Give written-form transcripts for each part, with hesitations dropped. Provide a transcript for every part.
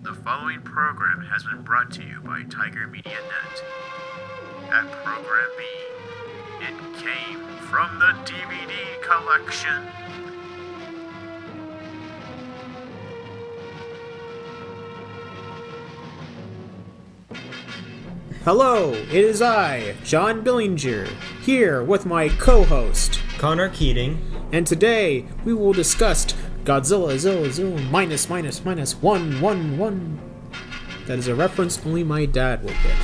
The following program has been brought to you by Tiger Media Net. At Program B, it came from the DVD collection. Hello, it is I, John Billinger, here with my co-host, Connor Keating. And today we will discuss Godzilla minus 111. That is a reference only my dad will get.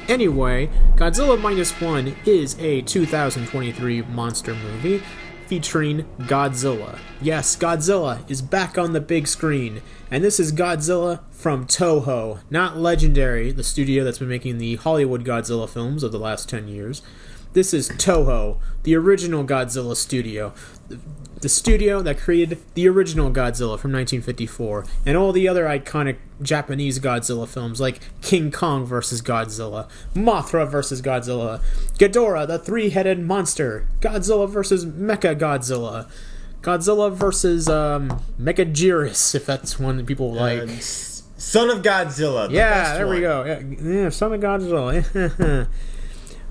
Anyway, Godzilla Minus One is a 2023 monster movie featuring Godzilla. Yes, Godzilla is back on the big screen, and this is Godzilla from Toho, not Legendary, the studio that's been making the Hollywood Godzilla films of the last 10 years. This is Toho, the original Godzilla studio. The studio that created the original Godzilla from 1954, and all the other iconic Japanese Godzilla films like King Kong vs. Godzilla, Mothra vs. Godzilla, Ghidorah the three-headed monster, Godzilla vs. Mechagodzilla, Godzilla vs. Mechagodzilla, if that's one that people like. Son of Godzilla. Yeah, there we go. Yeah, Son of Godzilla.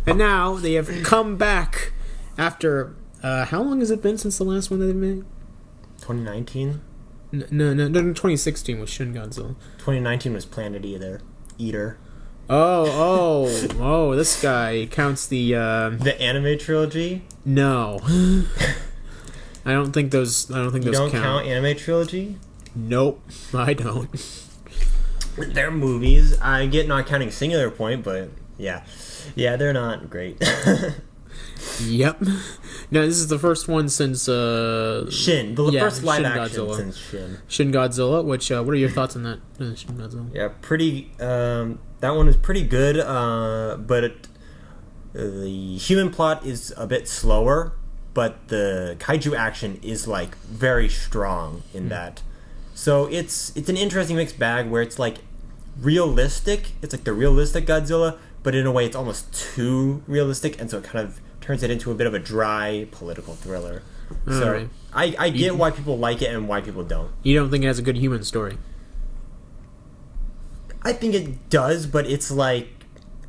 And now they have come back after... how long has it been since the last one that they made? 2019? No, 2016 was Shin Godzilla. 2019 was Planet Eater. Oh, this guy counts the... The anime trilogy? No. I don't think those count. You don't count anime trilogy? Nope, I don't. They're movies. I get not counting Singular Point, but yeah. Yeah, they're not great. Yep. Now, this is the first one since... Shin. The first live Shin action Godzilla. since Shin. Shin Godzilla, which... what are your thoughts on that? Shin Godzilla? Yeah, pretty... that one is pretty good, but the human plot is a bit slower, but the kaiju action is, like, very strong in that. So it's an interesting mixed bag where it's, like, realistic. It's, like, the realistic Godzilla, but in a way it's almost too realistic, and so it kind of turns it into a bit of a dry political thriller. So right. I get why people like it and why people don't. You don't think it has a good human story? I think it does, but it's like,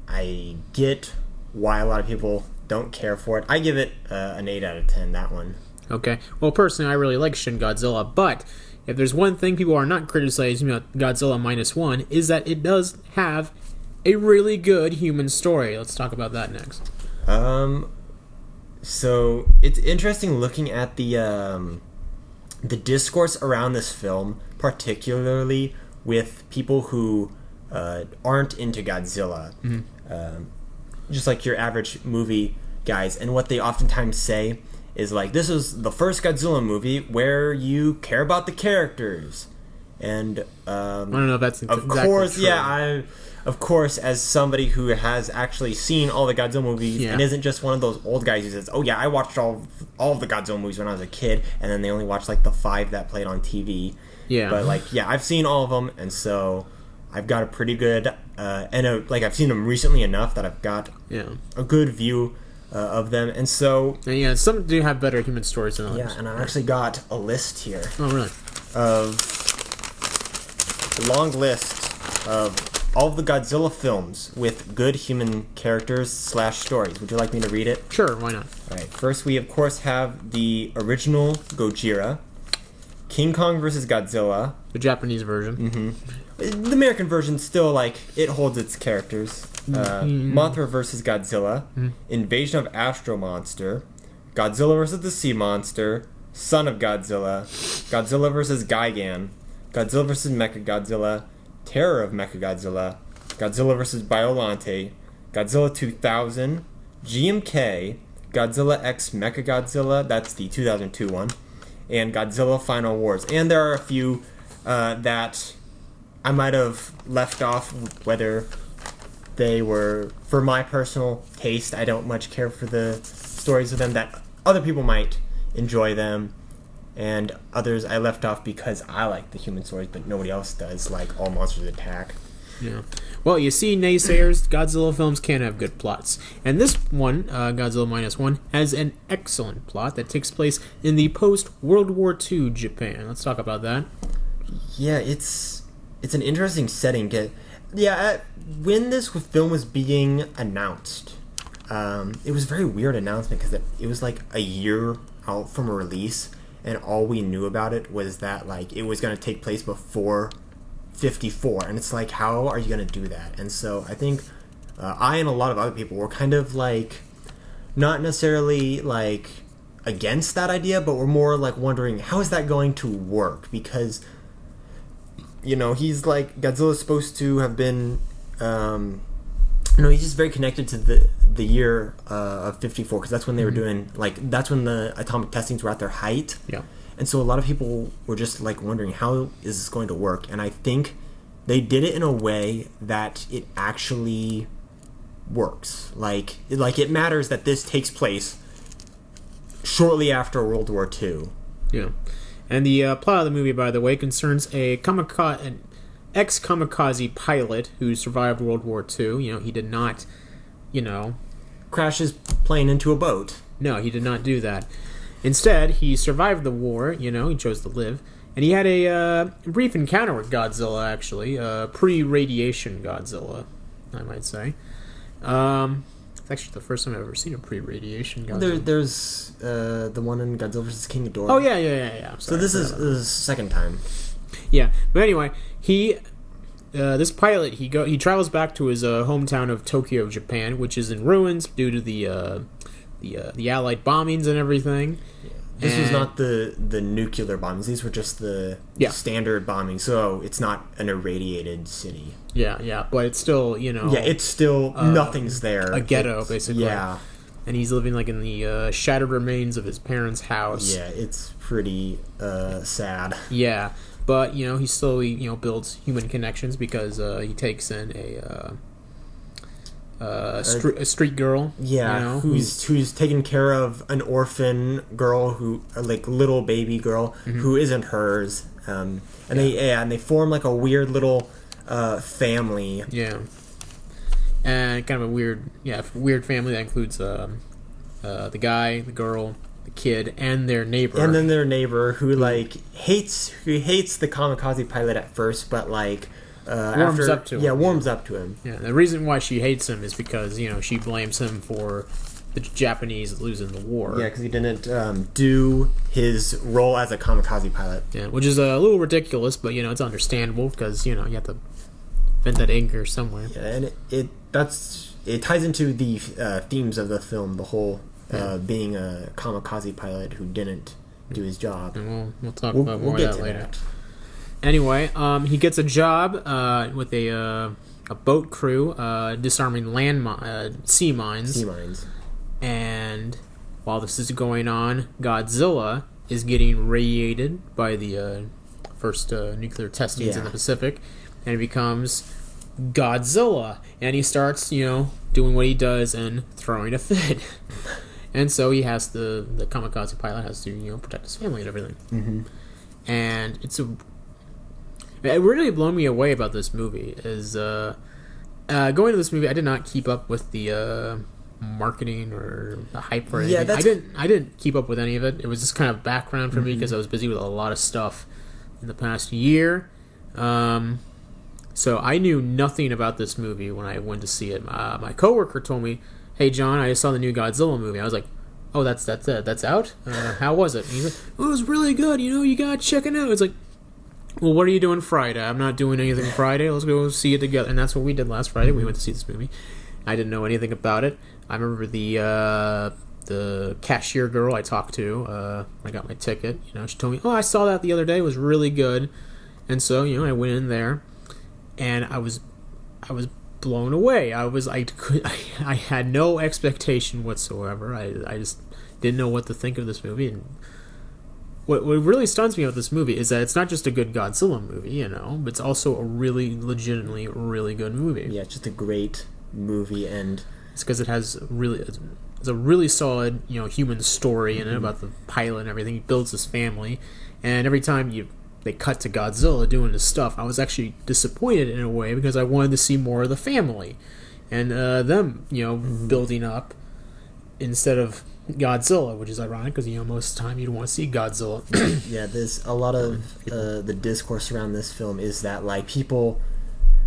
I get why a lot of people don't care for it. I give it an 8 out of 10, that one. Okay. Well, personally, I really like Shin Godzilla, but if there's one thing people are not criticizing about Godzilla Minus One, is that it does have a really good human story. Let's talk about that next. So it's interesting looking at the discourse around this film, particularly with people who aren't into Godzilla, just like your average movie guys, and what they oftentimes say is like, this is the first Godzilla movie where you care about the characters, and I don't know if that's of exactly course true. Of course, as somebody who has actually seen all the Godzilla movies and isn't just one of those old guys who says, oh yeah, I watched all of the Godzilla movies when I was a kid, and then they only watched like the 5 that played on TV. Yeah. But like, yeah, I've seen all of them, and so I've got a pretty good, I've seen them recently enough that I've got a good view of them, and so... And yeah, some do have better human stories than others. Yeah, and I've actually got a list here. Oh, really? A long list of all of the Godzilla films with good human characters / stories. Would you like me to read it? Sure, why not? Alright, first we of course have the original Gojira, King Kong vs. Godzilla. The Japanese version. Mm-hmm. The American version still, like, it holds its characters. Mothra vs. Godzilla, Invasion of Astro Monster, Godzilla vs. the Sea Monster, Son of Godzilla, Godzilla vs. Gigan, Godzilla vs. Mechagodzilla, Terror of Mechagodzilla, Godzilla vs. Biollante, Godzilla 2000, GMK, Godzilla X Mechagodzilla, that's the 2002 one, and Godzilla Final Wars. And there are a few that I might have left off, whether they were, for my personal taste, I don't much care for the stories of them, that other people might enjoy them. And others I left off because I like the human stories, but nobody else does, like All Monsters Attack. Yeah. Well, you see, naysayers, Godzilla films can have good plots. And this one, Godzilla Minus One, has an excellent plot that takes place in the post-World War II Japan. Let's talk about that. Yeah, it's it's an interesting setting. When this film was being announced, it was a very weird announcement because it was like a year out from a release, and all we knew about it was that like it was going to take place before 54, and it's like, how are you going to do that? And so I think I and a lot of other people were kind of like not necessarily like against that idea, but we're more like wondering, how is that going to work? Because he's like, Godzilla's supposed to have been he's just very connected to the year of 54, because that's when they were doing, like, that's when the atomic testings were at their height. Yeah. And so a lot of people were just like wondering, how is this going to work? And I think they did it in a way that it actually works. Like it matters that this takes place shortly after World War II. Yeah. And the plot of the movie, by the way, concerns an ex-kamikaze pilot who survived World War II. He did not, crash his plane into a boat. No, he did not do that. Instead, he survived the war. He chose to live. And he had a brief encounter with Godzilla, actually. Pre-radiation Godzilla, I might say. It's actually the first time I've ever seen a pre-radiation Godzilla. There's the one in Godzilla vs. King Ghidorah. Oh, yeah. I'm sorry, so this is the second time. Yeah, but anyway, this pilot, he travels back to his hometown of Tokyo, Japan, which is in ruins due to the Allied bombings and everything. Yeah. This was not the nuclear bombings. These were just the standard bombings. So it's not an irradiated city. Yeah, but it's still, Yeah, it's still nothing's there. A ghetto, basically. Yeah. And he's living like in the shattered remains of his parents' house. Yeah, it's pretty sad. Yeah. But, he slowly, builds human connections because he takes in a street girl. Yeah, who's taking care of an orphan girl little baby girl who isn't hers. And they form like a weird little family. Yeah. And kind of a weird family that includes the guy, the girl, the kid, and their neighbor. And then their neighbor who hates the kamikaze pilot at first, but warms up to him. Yeah, the reason why she hates him is because she blames him for the Japanese losing the war. Yeah, because he didn't do his role as a kamikaze pilot. Yeah, which is a little ridiculous, but it's understandable because you have to vent that anger somewhere. Yeah, and it ties into the themes of the film, the whole. Being a kamikaze pilot who didn't do his job. And we'll talk about more of that later. Anyway, he gets a job with a boat crew disarming sea mines. Sea mines. And while this is going on, Godzilla is getting radiated by the first nuclear testings in the Pacific, and he becomes Godzilla. And he starts, doing what he does and throwing a fit. And so he has the kamikaze pilot has to protect his family and everything. Mm-hmm. And it really blew me away about this movie is going to this movie. I did not keep up with the marketing or the hype or anything. I didn't keep up with any of it. It was just kind of background for me because I was busy with a lot of stuff in the past year. So I knew nothing about this movie when I went to see it. My coworker told me, "Hey John, I just saw the new Godzilla movie." I was like, "Oh, that's out? How was it?" And he's like, "Oh, it was really good. You gotta check it out." It's like, "Well, what are you doing Friday?" "I'm not doing anything Friday. Let's go see it together." And that's what we did last Friday. We went to see this movie. I didn't know anything about it. I remember the cashier girl I talked to. I got my ticket. She told me, "Oh, I saw that the other day. It was really good." And so I went in there, and I was blown away. I had no expectation whatsoever. I just didn't know what to think of this movie. And what really stuns me about this movie is that it's not just a good Godzilla movie, but it's also a really legitimately really good movie. Yeah, it's just a great movie, and it's because it has it's a really solid human story in it about the pilot and everything. He builds his family, and every time they cut to Godzilla doing his stuff, I was actually disappointed in a way because I wanted to see more of the family and them, building up instead of Godzilla, which is ironic because most of the time you'd want to see Godzilla. Yeah, there's a lot of the discourse around this film is that like people.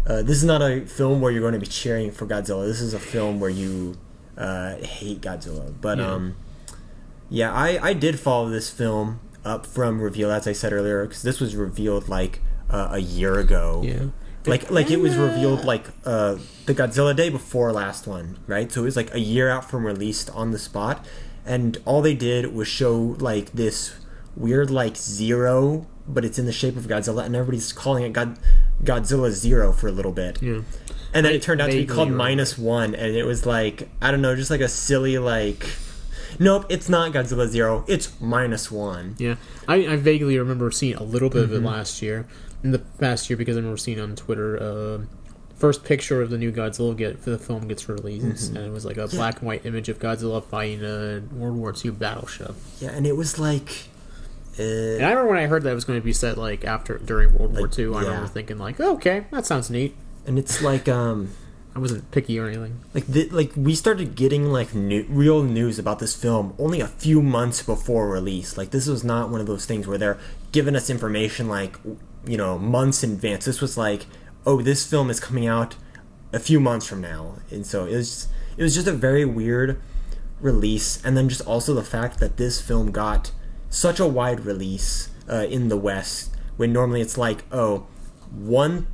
This is not a film where you're going to be cheering for Godzilla. This is a film where you hate Godzilla. But I did follow this film up from reveal, as I said earlier, because this was revealed like a year ago. Yeah. Like it was revealed like the Godzilla day before last one, right? So it was like a year out from release on the spot, and all they did was show like this weird like zero, but it's in the shape of Godzilla, and everybody's calling it Godzilla Zero for a little bit. Yeah. And then it turned out to be called Vaguely -1, and it was like, I don't know, just like a silly like, nope, it's not Godzilla Zero, it's -1. Yeah, I vaguely remember seeing a little bit of it last year, in the past year, because I remember seeing on Twitter, first picture of the new Godzilla the film gets released, and it was like a black and white image of Godzilla fighting a World War II battleship. Yeah, and it was like... and I remember when I heard that it was going to be set like during World War II, I yeah. remember thinking like, oh, okay, that sounds neat. And it's like, I wasn't picky or anything. like we started getting like real news about this film only a few months before release. Like this was not one of those things where they're giving us information like, you know, months in advance. This was like, oh, this film is coming out a few months from now. And so it was just a very weird release. And then just also the fact that this film got such a wide release in the West, when normally it's like, oh, one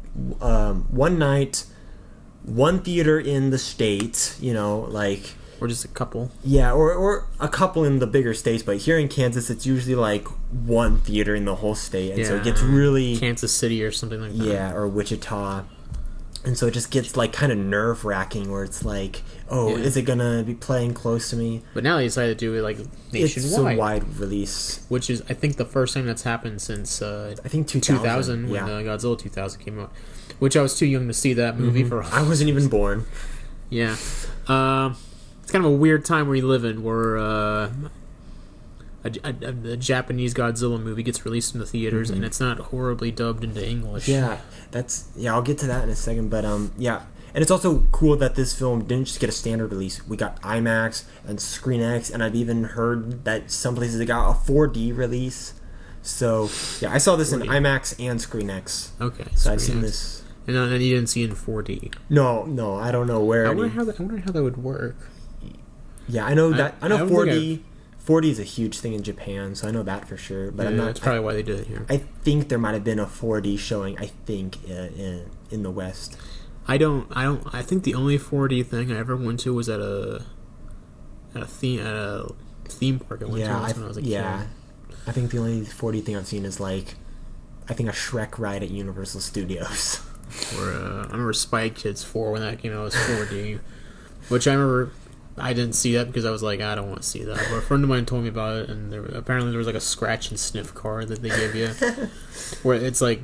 night, one theater in the States, you know, like... Or just a couple. Yeah, or a couple in the bigger states, but here in Kansas, it's usually like one theater in the whole state, and so it gets really... Kansas City or something like that. Yeah, or Wichita. And so it just gets like kind of nerve-wracking, where it's like, oh, is it gonna be playing close to me? But now they decided to do it like nationwide. It's a wide release. Which is, I think, the first time that's happened since I think 2000 when Godzilla 2000 came out. Which I was too young to see that movie for. I wasn't even born. Yeah. It's kind of a weird time we live in, where a Japanese Godzilla movie gets released in the theaters, and it's not horribly dubbed into English. Yeah, I'll get to that in a second, but yeah. And it's also cool that this film didn't just get a standard release. We got IMAX and Screen X, and I've even heard that some places it got a 4D release. So, yeah, I saw this 4D. In IMAX and Screen X. Okay. So I've seen this. And then you didn't see it in 4D. No, I don't know where. I wonder how that would work. Yeah, I know 4D. 4D is a huge thing in Japan, so I know that for sure. But I'm not. That's probably why they did it here. I think there might have been a 4D showing. I think in the West. I think the only 4D thing I ever went to was at a theme park. I went to when I was a kid. I think the only 4D thing I've seen is like, I think a Shrek ride at Universal Studios. Or I remember Spy Kids 4 when that came out was 4D, which I remember I didn't see that because I was like, I don't want to see that. But a friend of mine told me about it, and apparently there was like a scratch and sniff card that they give you, where it's like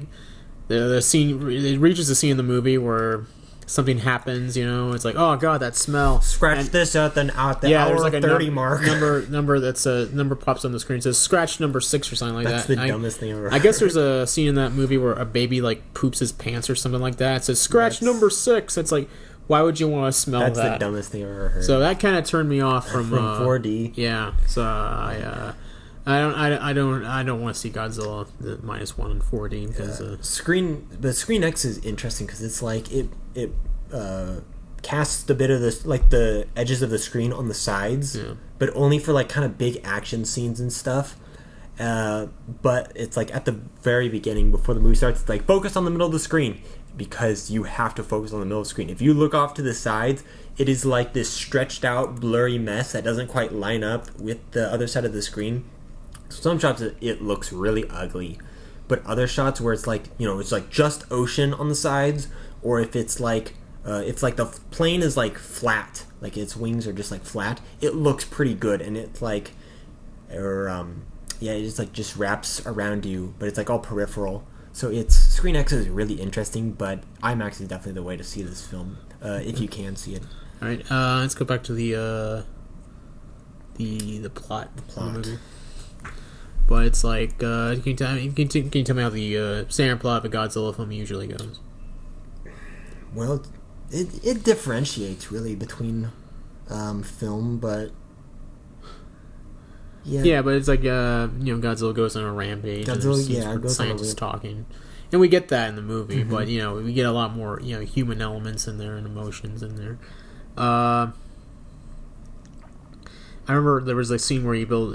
the scene, it reaches the scene in the movie where something happens, you know, it's like, oh god, that smell. Scratch this out, then out the hour there's like 30 a mark. Number that's a number pops on the screen. It says scratch number 6 or something like that's that. That's the dumbest thing I've ever heard. I guess there's a scene in that movie where a baby like poops his pants or something like that. It says scratch number 6. It's like, why would you want to smell that? That's the dumbest thing I've ever heard. So that kind of turned me off from 4D. Yeah. So I don't want to see Godzilla the -1 in 4D because Screen X is interesting because it's like it casts a bit of this, like the edges of the screen on the sides, but only for like kind of big action scenes and stuff. But it's like at the very beginning before the movie starts, it's like focus on the middle of the screen, because you have to focus on the middle of the screen. If you look off to the sides, it is like this stretched out blurry mess that doesn't quite line up with the other side of the screen. Some shots it looks really ugly, but other shots where it's like, you know, it's like just ocean on the sides, or if it's like the plane is like flat, like its wings are just like flat, it looks pretty good, and it's like, it just wraps around you, but it's like all peripheral. So Screen X is really interesting, but IMAX is definitely the way to see this film if you can see it. All right, let's go back to the plot. Of the movie. But it's like, can you tell me how the standard plot of a Godzilla film usually goes? Well, it differentiates really between film, but Yeah, but it's like Godzilla goes on a rampage. And there's scenes where the scientists talking, and we get that in the movie. But we get a lot more human elements in there and emotions in there. I remember there was a scene where he builds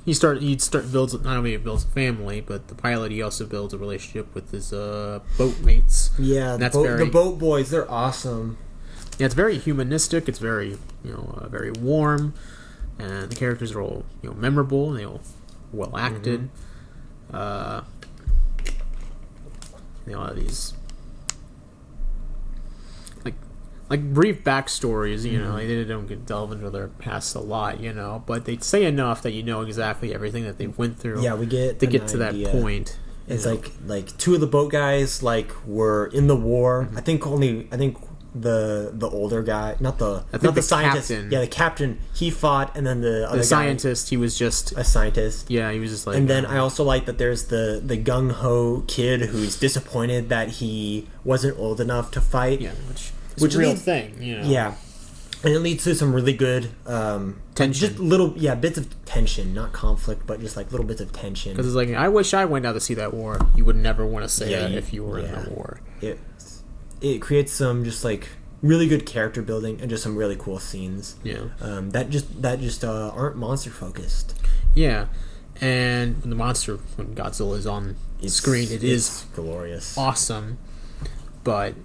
not only builds a family, but the pilot he also builds a relationship with his boat mates. Yeah, the boat boys, they're awesome. Yeah, it's very humanistic. It's very very warm, and the characters are all memorable and they all well acted. They all have these like brief backstories, they don't delve into their past a lot, but they say enough that exactly everything that they went through. Yeah, we get to get to that point. It's like two of the boat guys were in the war. I think the older guy, not the scientist. Captain. Yeah, the captain, he fought, and then the other scientist, he was just a scientist. Yeah, he was just like. And then I also like that there's the gung ho kid who's disappointed that he wasn't old enough to fight. Yeah, which is a real thing, Yeah, and it leads to some really good tension, just little bits of tension, not conflict, but just like little bits of tension. Because it's like, I wish I went out to see that war. You would never want to say that if you were in the war. It creates some just like really good character building and just some really cool scenes. Yeah, that just aren't monster focused. Yeah, and when Godzilla is on screen, it's glorious, awesome, but.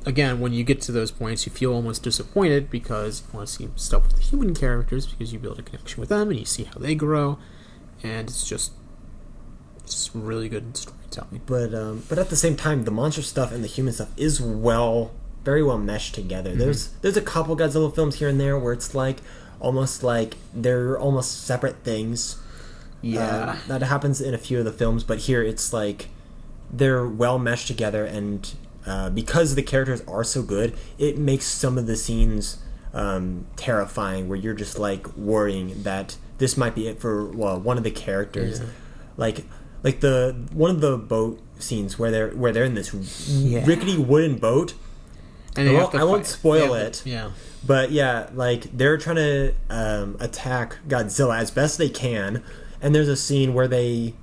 Again, when you get to those points, you feel almost disappointed because you want to see stuff with the human characters because you build a connection with them and you see how they grow, and it's just really good storytelling. But at the same time, the monster stuff and the human stuff is very well meshed together. Mm-hmm. There's a couple Godzilla films here and there where it's almost like they're almost separate things. Yeah, that happens in a few of the films, but here it's like they're well meshed together and. Because the characters are so good, it makes some of the scenes terrifying, where you're just worrying that this might be it for one of the characters. Yeah. Like the one of the boat scenes where they're in this rickety wooden boat. And I won't spoil it. Yeah. But they're trying to attack Godzilla as best they can, and there's a scene where they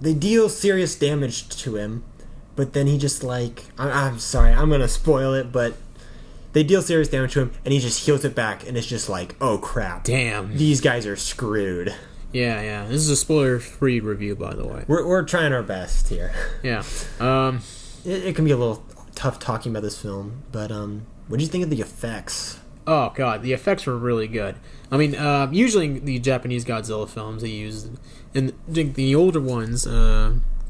deal serious damage to him. But then he just I'm sorry, I'm gonna spoil it, but they deal serious damage to him, and he just heals it back, and it's just oh crap, damn, these guys are screwed. Yeah. This is a spoiler-free review, by the way. We're trying our best here. Yeah. It can be a little tough talking about this film, but what do you think of the effects? Oh god, the effects were really good. I mean, usually the Japanese Godzilla films they use, and the older ones.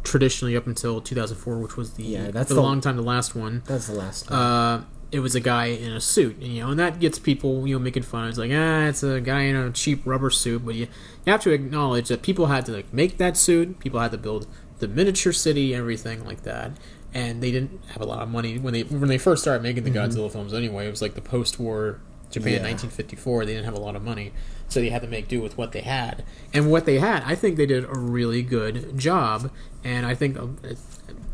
Traditionally up until 2004, which was for a long time the last one. That's the last one. It was a guy in a suit, and that gets people making fun. It's it's a guy in a cheap rubber suit, but you have to acknowledge that people had to make that suit. People had to build the miniature city, everything like that, and they didn't have a lot of money when they first started making the Godzilla films. Anyway, it was like the post-war Japan, 1954. They didn't have a lot of money, so they had to make do with what they had. And what they had, I think they did a really good job. And I think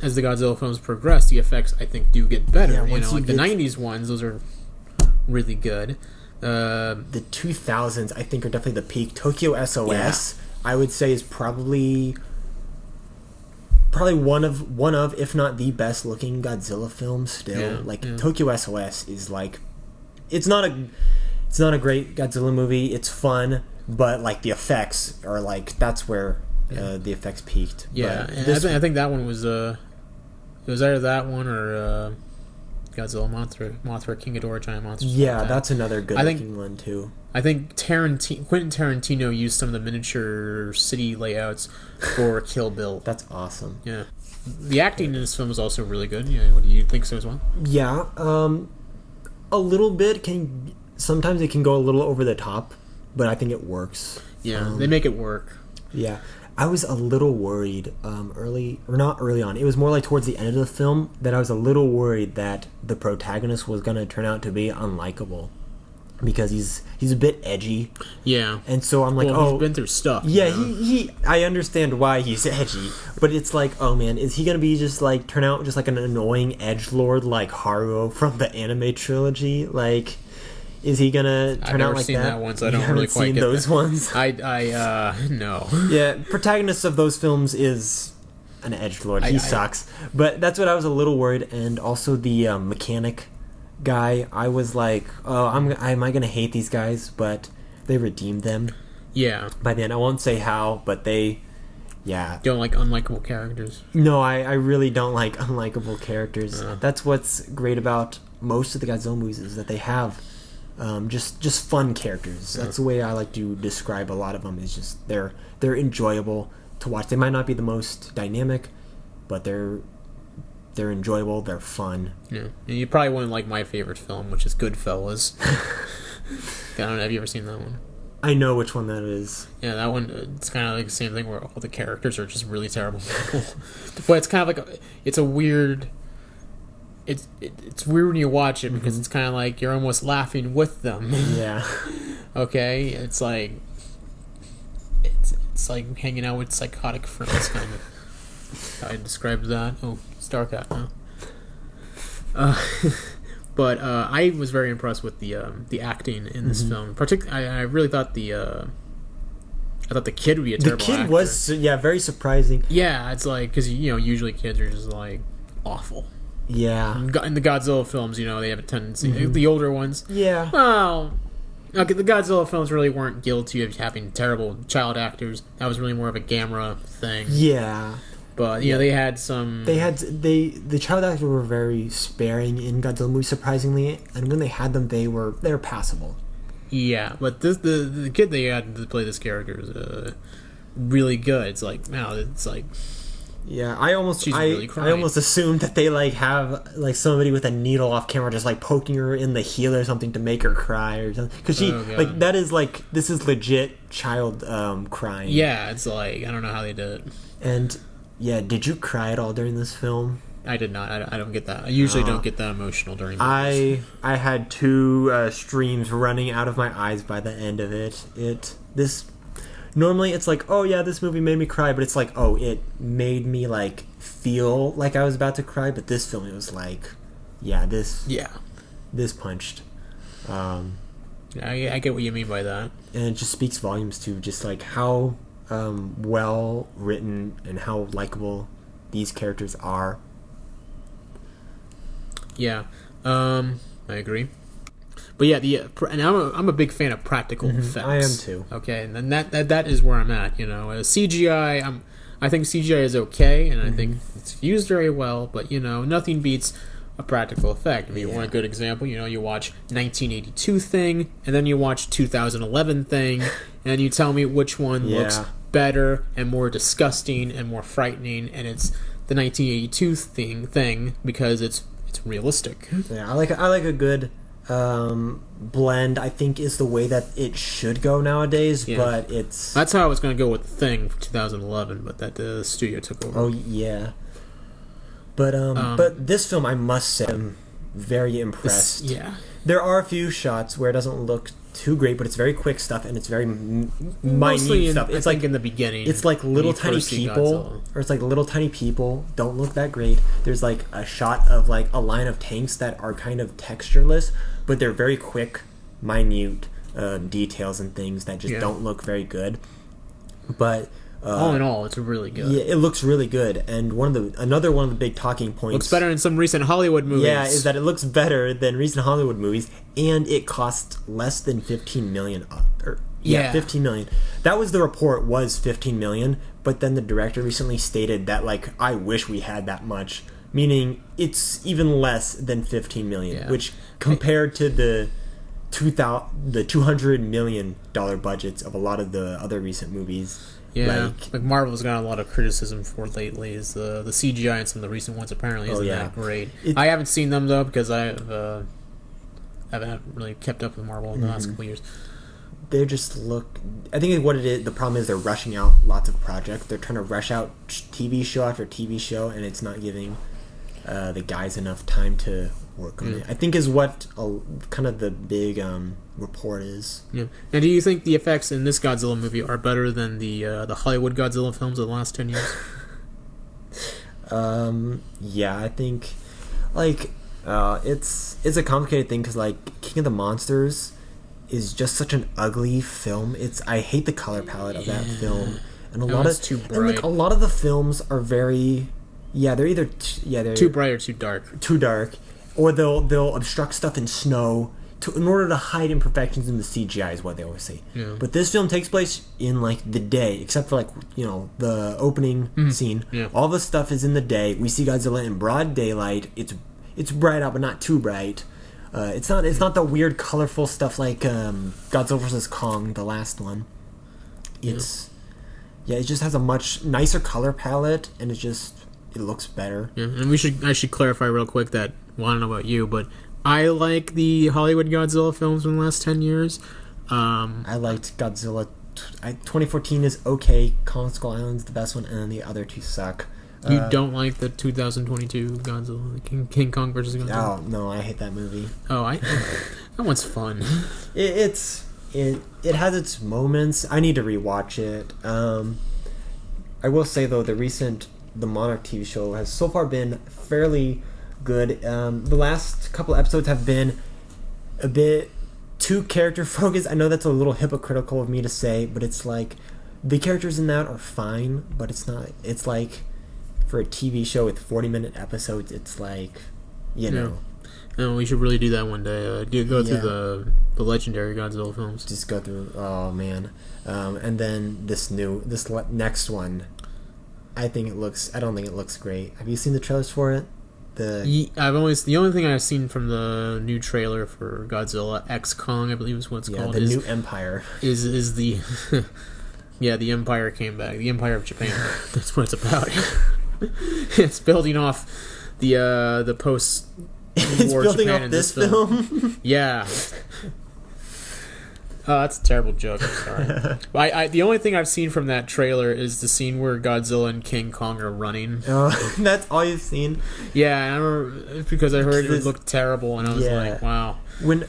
as the Godzilla films progress, the effects I think do get better. Yeah, the '90s ones, those are really good. The 2000s, I think, are definitely the peak. Tokyo SOS, I would say, is probably one of, if not the best looking Godzilla film still. Tokyo SOS is it's not a great Godzilla movie. It's fun, but the effects are that's where the effects peaked. Yeah, I think that one was it was either that one or Godzilla Mothra King Ghidorah Giant Monsters. Yeah, that's another good looking one too. I think Quentin Tarantino used some of the miniature city layouts for Kill Bill. That's awesome. Yeah, the acting in this film is also really good. Yeah, what do you think so as well? Yeah, a little bit sometimes it can go a little over the top, but I think it works. Yeah, they make it work. Yeah. I was a little worried not early on. It was more towards the end of the film that I was a little worried that the protagonist was going to turn out to be unlikable because he's a bit edgy. Yeah. And so I'm he's been through stuff. Yeah, I understand why he's edgy, but it's oh man, is he going to be just turn out just an annoying edgelord like Haruo from the anime trilogy? Is he gonna turn out like that? I've never seen that one, so I don't haven't really quite seen get those that. ones. No. Yeah, protagonist of those films is an edgelord. He sucks. But that's what I was a little worried. And also the mechanic guy, I was like, oh, am I gonna hate these guys? But they redeemed them. Yeah. By the end, I won't say how, but they, yeah. Don't like unlikable characters? No, I really don't like unlikable characters. That's what's great about most of the Godzilla movies is that they have just fun characters. That's the way I like to describe a lot of them. Is just they're enjoyable to watch. They might not be the most dynamic, but they're enjoyable. They're fun. Yeah, and you probably wouldn't like my favorite film, which is Goodfellas. I don't know. Have you ever seen that one? I know which one that is. Yeah, that one. It's kind of like the same thing where all the characters are just really terrible people. But it's kind of like it's a weird. It's weird when you watch it because it's kind of like you're almost laughing with them. Yeah. Okay, it's like it's like hanging out with psychotic friends, kind of. I described that. Oh, it's dark out now. But I was very impressed with the acting in this film. I really thought the kid would be a terrible actor. The kid was very surprising. Yeah, it's like because usually kids are just like awful. Yeah. In the Godzilla films, they have a tendency. The older ones. Yeah. Well, okay, the Godzilla films really weren't guilty of having terrible child actors. That was really more of a Gamera thing. Yeah. But they had some. The child actors were very sparing in Godzilla movies, surprisingly, and when they had them, they were passable. Yeah, but the kid they had to play this character is really good. It's like Yeah, I almost really I almost assumed that they have somebody with a needle off camera just poking her in the heel or something to make her cry or something, because she that is this is legit child crying. Yeah, it's like I don't know how they did it. And yeah, did you cry at all during this film? I did not. I don't get that. I usually don't get that emotional during movies. I had two streams running out of my eyes by the end of it. Normally it's like, oh yeah, this movie made me cry, but it's like, oh, it made me feel like I was about to cry. But this film, it was like, this punched. I get what you mean by that, and it just speaks volumes to just how well written and how likable these characters are. Yeah, I agree. But yeah, and I'm a big fan of practical effects. I am too. Okay, and that is where I'm at. CGI, I think CGI is okay, and I think it's used very well. But nothing beats a practical effect. I mean, you want a good example? You watch 1982 Thing, and then you watch 2011 Thing, and you tell me which one looks better and more disgusting and more frightening, and it's the 1982 thing because it's realistic. Yeah, I like a good blend. I think is the way that it should go nowadays. But that's how I was going to go with the Thing for 2011, but that the studio took over. Oh yeah. But this film, I must say, I'm very impressed. There are a few shots where it doesn't look too great, but it's very quick stuff and it's very minute stuff. It's in the beginning. It's like little tiny people, or it's like little tiny people don't look that great. There's a shot of a line of tanks that are kind of textureless, but they're very quick, minute details and things that just don't look very good. But all in all, it's really good. Yeah, it looks really good. And another one of the big talking points looks better than some recent Hollywood movies. Yeah, is that it looks better than recent Hollywood movies, and it cost less than $15 million. 15 million. That was the report, was 15 million. But then the director recently stated that I wish we had that much, meaning it's even less than 15 million, which compared to the $200 million budgets of a lot of the other recent movies. Yeah, Marvel's got a lot of criticism for lately. Is the CGI in some of the recent ones apparently isn't that great. I haven't seen them though because I haven't really kept up with Marvel in the last couple of years. They just look. I think what it is. The problem is they're rushing out lots of projects. They're trying to rush out TV show after TV show, and it's not giving the guys enough time to work on it. I think is what kind of the big report is. Yeah. And do you think the effects in this Godzilla movie are better than the Hollywood Godzilla films of the last 10 years? Yeah, I think It's a complicated thing because like King of the Monsters is just such an ugly film. I hate the color palette of that film, and Too bright. a lot of the films are very they're either too bright or too dark. Too dark, or they'll obstruct stuff in snow in order to hide imperfections in the CGI is what they always say. Yeah. But this film takes place in like the day, except for like the opening scene. Yeah. All the stuff is in the day. We see Godzilla in broad daylight. It's bright out, but not too bright. It's not the weird colorful stuff like Godzilla vs. Kong, the last one. It just has a much nicer color palette, and it looks better. Yeah, and I should clarify real quick that, well, I don't know about you, but I like the Hollywood Godzilla films from the last 10 years. I liked Godzilla. 2014 is okay. Kong Skull Island's the best one, and then the other two suck. You don't like the 2022 Godzilla, King Kong versus Godzilla? Oh no, I hate that movie. Oh, that one's fun. It has its moments. I need to rewatch it. I will say though, the Monarch TV show has so far been fairly good. The last couple episodes have been a bit too character focused. I know that's a little hypocritical of me to say, but it's like the characters in that are fine, but it's not. It's like for a TV show with 40-minute episodes, it's like, know. No, we should really do that one day. Go through the legendary Godzilla films. Just go through. Oh man, and then this next one. I don't think it looks great. Have you seen the trailers for it? The only thing I've seen from the new trailer for Godzilla X Kong, I believe is what it's called. The new Empire is the the Empire came back. The Empire of Japan. That's what it's about. It's building off the post. It's building off this film. Yeah. Oh, that's a terrible joke. I'm sorry. The only thing I've seen from that trailer is the scene where Godzilla and King Kong are running. Oh, that's all you've seen? Yeah, and I remember because I heard it looked terrible, and I was like, wow. When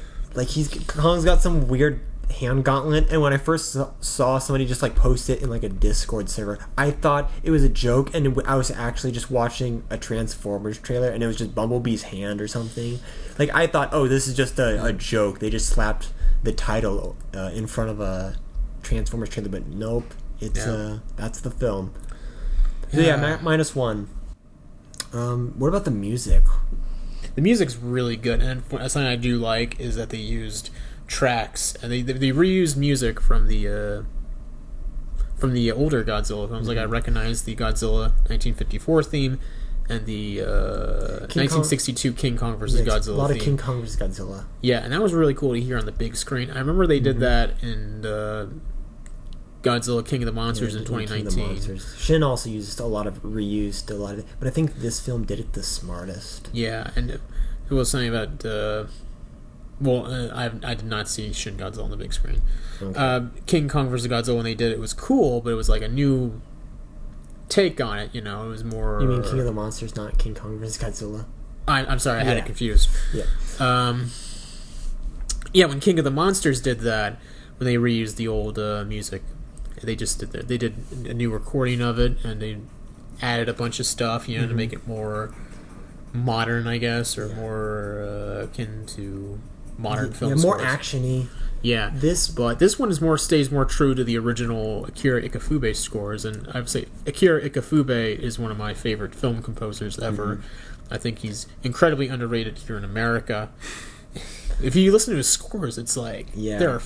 Kong's got some weird hand gauntlet, and when I first saw somebody just like post it in like a Discord server, I thought it was a joke, and I was actually just watching a Transformers trailer, and it was just Bumblebee's hand or something. Like I thought, oh, this is just a joke. They just slapped the title in front of a Transformers trailer, but nope, it's that's the film. So -1. What about the music? The music's really good, and something I do like is that they used tracks, and they reused music from the older Godzilla films. Like I recognize the Godzilla 1954 theme and the 1962 King Kong vs. Godzilla theme. A lot of King Kong vs. Godzilla. Yeah, and that was really cool to hear on the big screen. I remember they did that in Godzilla King of the Monsters in 2019. Shin also used a lot of it, but I think this film did it the smartest. Yeah, and it was something about I did not see Shin Godzilla on the big screen. Okay. King Kong vs. Godzilla, when they did it was cool, but it was like a new take on it. It was more. You mean King of the Monsters, not King Kong vs. Godzilla? I'm sorry, I had it confused. Yeah. When King of the Monsters did that, when they reused the old music, they just did that. They did a new recording of it, and they added a bunch of stuff, to make it more modern, I guess, or more akin to modern film more scores. actiony. Yeah, but this one stays more true to the original Akira Ikefube scores, and I would say Akira Ikefube is one of my favorite film composers ever. I think he's incredibly underrated here in America. If you listen to his scores, it's like they're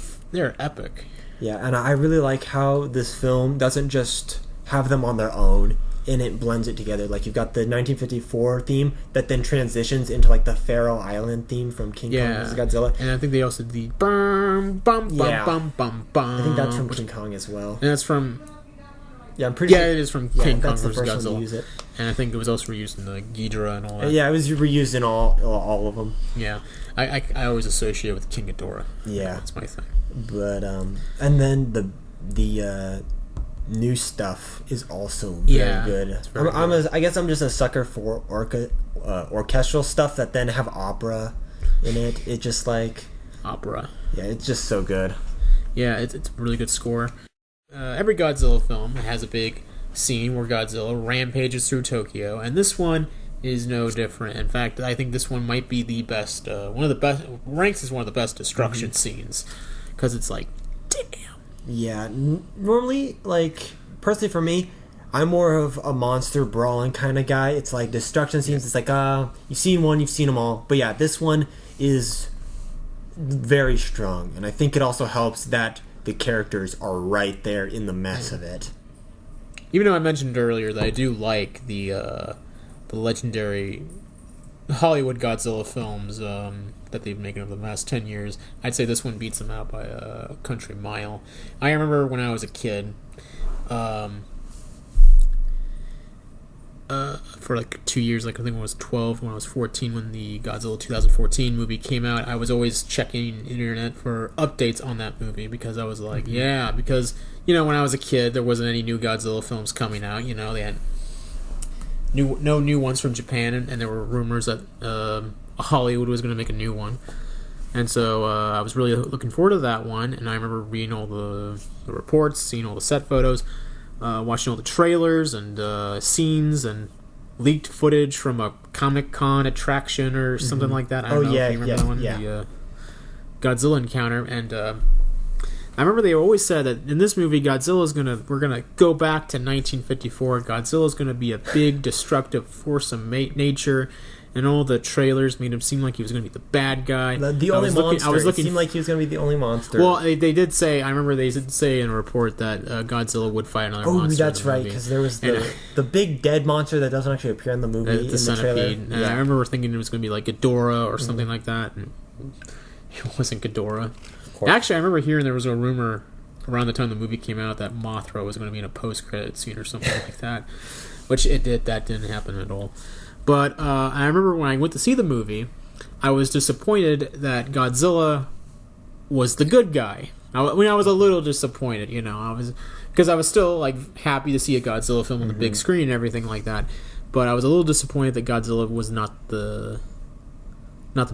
epic. Yeah, and I really like how this film doesn't just have them on their own, and it blends it together. Like you've got the 1954 theme that then transitions into like the Faroe Island theme from King Kong vs. Godzilla. And I think they also did the bum bum bum bum bum bum. I think that's from King Kong as well. And that's from. Yeah, I'm pretty sure. It is from King Kong vs. Godzilla. One to use it. And I think it was also reused in the Ghidorah and all that. Yeah, it was reused in all of them. Yeah, I always associate it with King Ghidorah. Yeah, that's my thing. But and then the new stuff is also very good. I guess I'm just a sucker for orchestral stuff that then have opera in it. It just like opera. Yeah, it's just so good. Yeah, it's a really good score. Every Godzilla film has a big scene where Godzilla rampages through Tokyo, and this one is no different. In fact, I think this one might be the best. One of the best ranks as one of the best destruction scenes because it's like, damn. Yeah, normally, like, personally for me, I'm more of a monster brawling kind of guy. It's like destruction scenes. It's like, you've seen one, you've seen them all. But yeah, this one is very strong, and I think it also helps that the characters are right there in the mess of it. Even though I mentioned earlier that I do like the legendary Hollywood Godzilla films that they've been making over the last 10 years, I'd say this one beats them out by a country mile. I remember when I was a kid, for like 2 years, like I think when I was 12, when I was 14, when the Godzilla 2014 movie came out, I was always checking the internet for updates on that movie because I was like, because, when I was a kid, there wasn't any new Godzilla films coming out, they had no new ones from Japan, and there were rumors that Hollywood was going to make a new one. And so I was really looking forward to that one, and I remember reading all the reports, seeing all the set photos, watching all the trailers and scenes and leaked footage from a Comic-Con attraction or something like that. I don't know if you remember that one, the Godzilla encounter. And I remember they always said that in this movie, we're gonna go back to 1954. Godzilla's gonna be a big destructive force of nature, and all the trailers made him seem like he was gonna be the bad guy. The only monster. It seemed like he was gonna be the only monster. Well, they did say. I remember they did say in a report that Godzilla would fight another monster. Oh, that's right, because there was the big dead monster that doesn't actually appear in the movie. The centipede. And I remember thinking it was gonna be like Ghidorah or something like that, and it wasn't Ghidorah. Actually, I remember hearing there was a rumor around the time the movie came out that Mothra was going to be in a post-credit scene or something like that, which it did. That didn't happen at all. But I remember when I went to see the movie, I was disappointed that Godzilla was the good guy. I was a little disappointed, because I was still like happy to see a Godzilla film on the big screen and everything like that. But I was a little disappointed that Godzilla was not the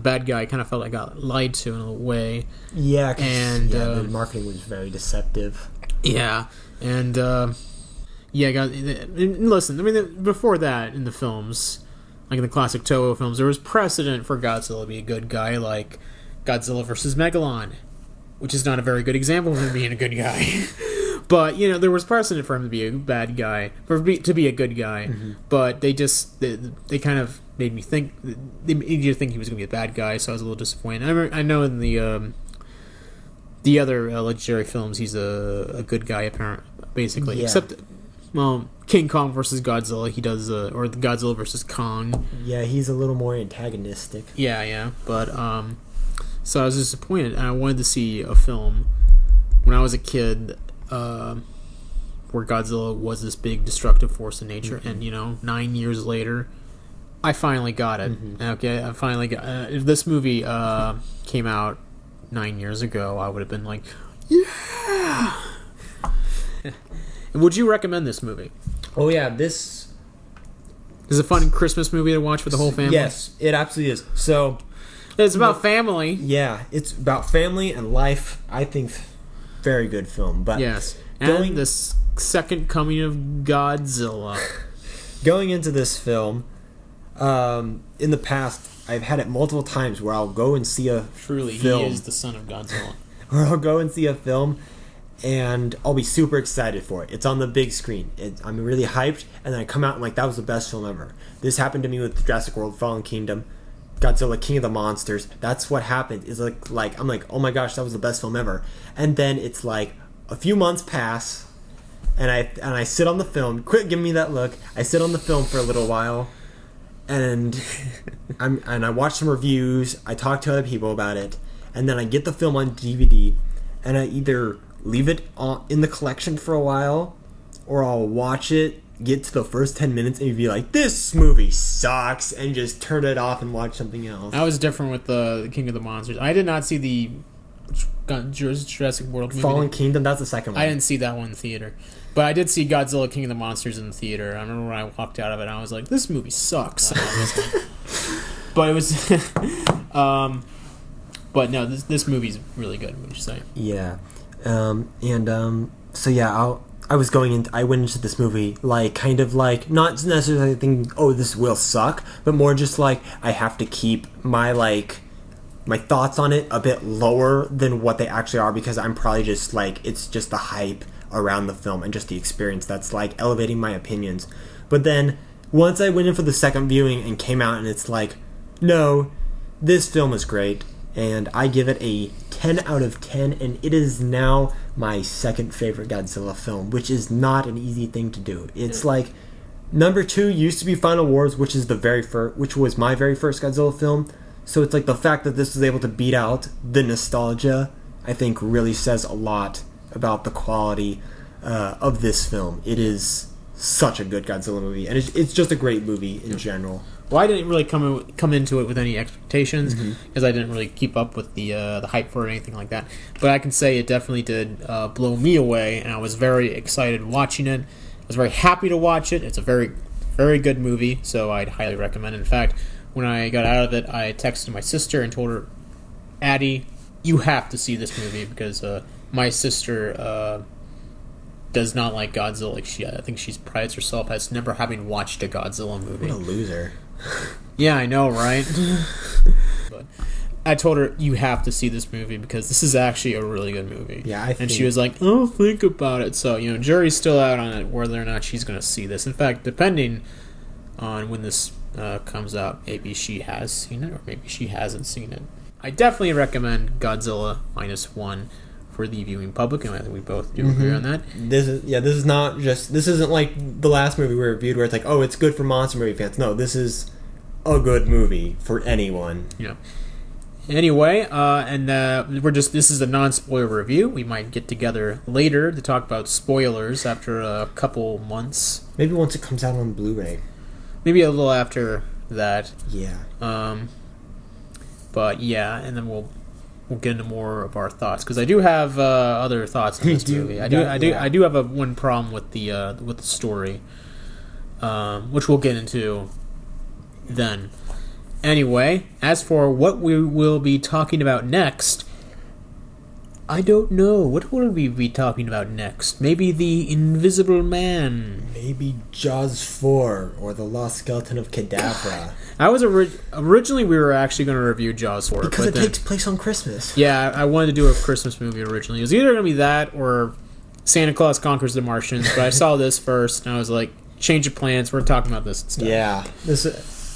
bad guy. I kind of felt like I got lied to in a way. Yeah, and the marketing was very deceptive. Yeah, and listen, I mean, before that in the films, like in the classic Toho films, there was precedent for Godzilla to be a good guy, like Godzilla vs. Megalon, which is not a very good example of him being a good guy. But, there was precedent for him to be a bad guy, to be a good guy. But they kind of made me think, they made you think he was going to be a bad guy, so I was a little disappointed. I know in the other legendary films, he's a good guy, apparently, basically. Yeah. Except, King Kong versus Godzilla, he does, or the Godzilla versus Kong. Yeah, he's a little more antagonistic. Yeah, but, so I was disappointed, and I wanted to see a film when I was a kid, where Godzilla was this big destructive force in nature, and 9 years later, I finally got it. Okay, I finally got. If this movie came out 9 years ago, I would have been like, yeah. Would you recommend this movie? Oh yeah, this is a fun Christmas movie to watch for the whole family. Yes, it absolutely is. So it's about family. Yeah, it's about family and life. I think. Very good film, but yes, and the second coming of Godzilla. Going into this film, in the past, I've had it multiple times where I'll go and see a film. He is the son of Godzilla. Where I'll go and see a film, and I'll be super excited for it. It's on the big screen. I'm really hyped, and then I come out and that was the best film ever. This happened to me with Jurassic World: Fallen Kingdom. Godzilla, King of the Monsters. That's what happened. Is like I'm like, oh my gosh, that was the best film ever. And then it's like a few months pass, and I sit on the film. Quit giving me that look. I sit on the film for a little while, and I watch some reviews. I talk to other people about it, and then I get the film on DVD, and I either leave it in the collection for a while, or I'll watch it, get to the first 10 minutes and be like, this movie sucks, and just turn it off and watch something else. I was different with the King of the Monsters. I did not see the Jurassic World movie. Fallen Kingdom, that's the second one. I didn't see that one in the theater. But I did see Godzilla King of the Monsters in the theater. I remember when I walked out of it, I was like, this movie sucks. But it was... but no, this movie's really good, would you say? Yeah. So yeah, I went into this movie like kind of like not necessarily thinking, oh, this will suck, but more just like I have to keep my thoughts on it a bit lower than what they actually are, because I'm probably just like, it's just the hype around the film and just the experience that's like elevating my opinions. But then once I went in for the second viewing and came out and it's like, no, this film is great, and I give it a 10 out of 10, and it is now my second favorite Godzilla film, which is not an easy thing to do. It's like number 2 used to be Final Wars, which was my very first Godzilla film. So it's like the fact that this was able to beat out the nostalgia, I think really says a lot about the quality of this film. It is such a good Godzilla movie, and it's just a great movie in general. Well, I didn't really come into it with any expectations, because I didn't really keep up with the hype for it or anything like that. But I can say it definitely did blow me away, and I was very excited watching it. I was very happy to watch it. It's a very, very good movie, so I'd highly recommend it. In fact, when I got out of it, I texted my sister and told her, Addie, you have to see this movie, because my sister does not like Godzilla. I think she prides herself as never having watched a Godzilla movie. What a loser. Yeah, I know, right? But I told her, you have to see this movie, because this is actually a really good movie. Yeah, and she was like, oh, think about it. So, jury's still out on it, whether or not she's going to see this. In fact, depending on when this comes out, maybe she has seen it, or maybe she hasn't seen it. I definitely recommend Godzilla -1 for the viewing public, and I think we both do agree on that. This isn't like the last movie we reviewed where it's like, oh, it's good for monster movie fans. No, this is a good movie for anyone. Yeah. Anyway, this is a non-spoiler review. We might get together later to talk about spoilers after a couple months. Maybe once it comes out on Blu-ray. Maybe a little after that. Yeah. But yeah, and then we'll get into more of our thoughts, because I do have other thoughts on this movie. I do have one problem with the story, which we'll get into then. Anyway, as for what we will be talking about next, I don't know. What will we be talking about next? Maybe the Invisible Man. Maybe Jaws 4 or the Lost Skeleton of Cadabra. I was originally we were actually going to review Jaws 4 because it takes place on Christmas. Yeah, I wanted to do a Christmas movie originally. It was either going to be that or Santa Claus Conquers the Martians, but I saw this first and I was like, change of plans. We're talking about this stuff. Yeah, this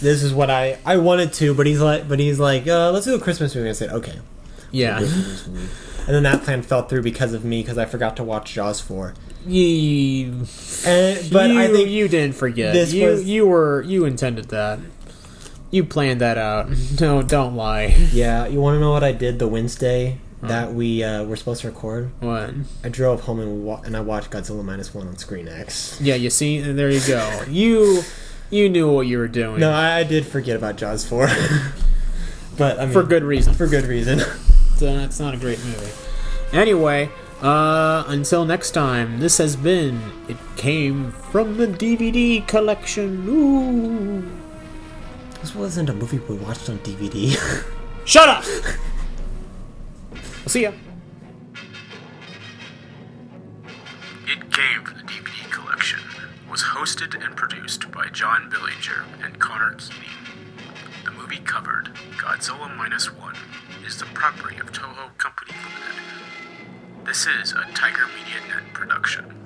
is what I wanted to, but he's like, let's do a Christmas movie. I said, okay. Yeah. And then that plan fell through because of me, because I forgot to watch Jaws 4. I think you didn't forget. You intended that. You planned that out. No, don't lie. Yeah, you want to know what I did the Wednesday that we were supposed to record? What? I drove home and I watched Godzilla -1 on Screen X. Yeah, you see, there you go. You knew what you were doing. No, I did forget about Jaws 4. But I mean, for good reason. For good reason. It's not a great movie. Anyway, until next time, this has been It Came From the DVD Collection. Ooh. This wasn't a movie we watched on DVD. Shut up! I'll see ya. It Came From the DVD Collection was hosted and produced by John Billinger and Connor Keating. The movie covered, Godzilla -1, is the property of Toho Company Limited. This is a Tiger Media Net production.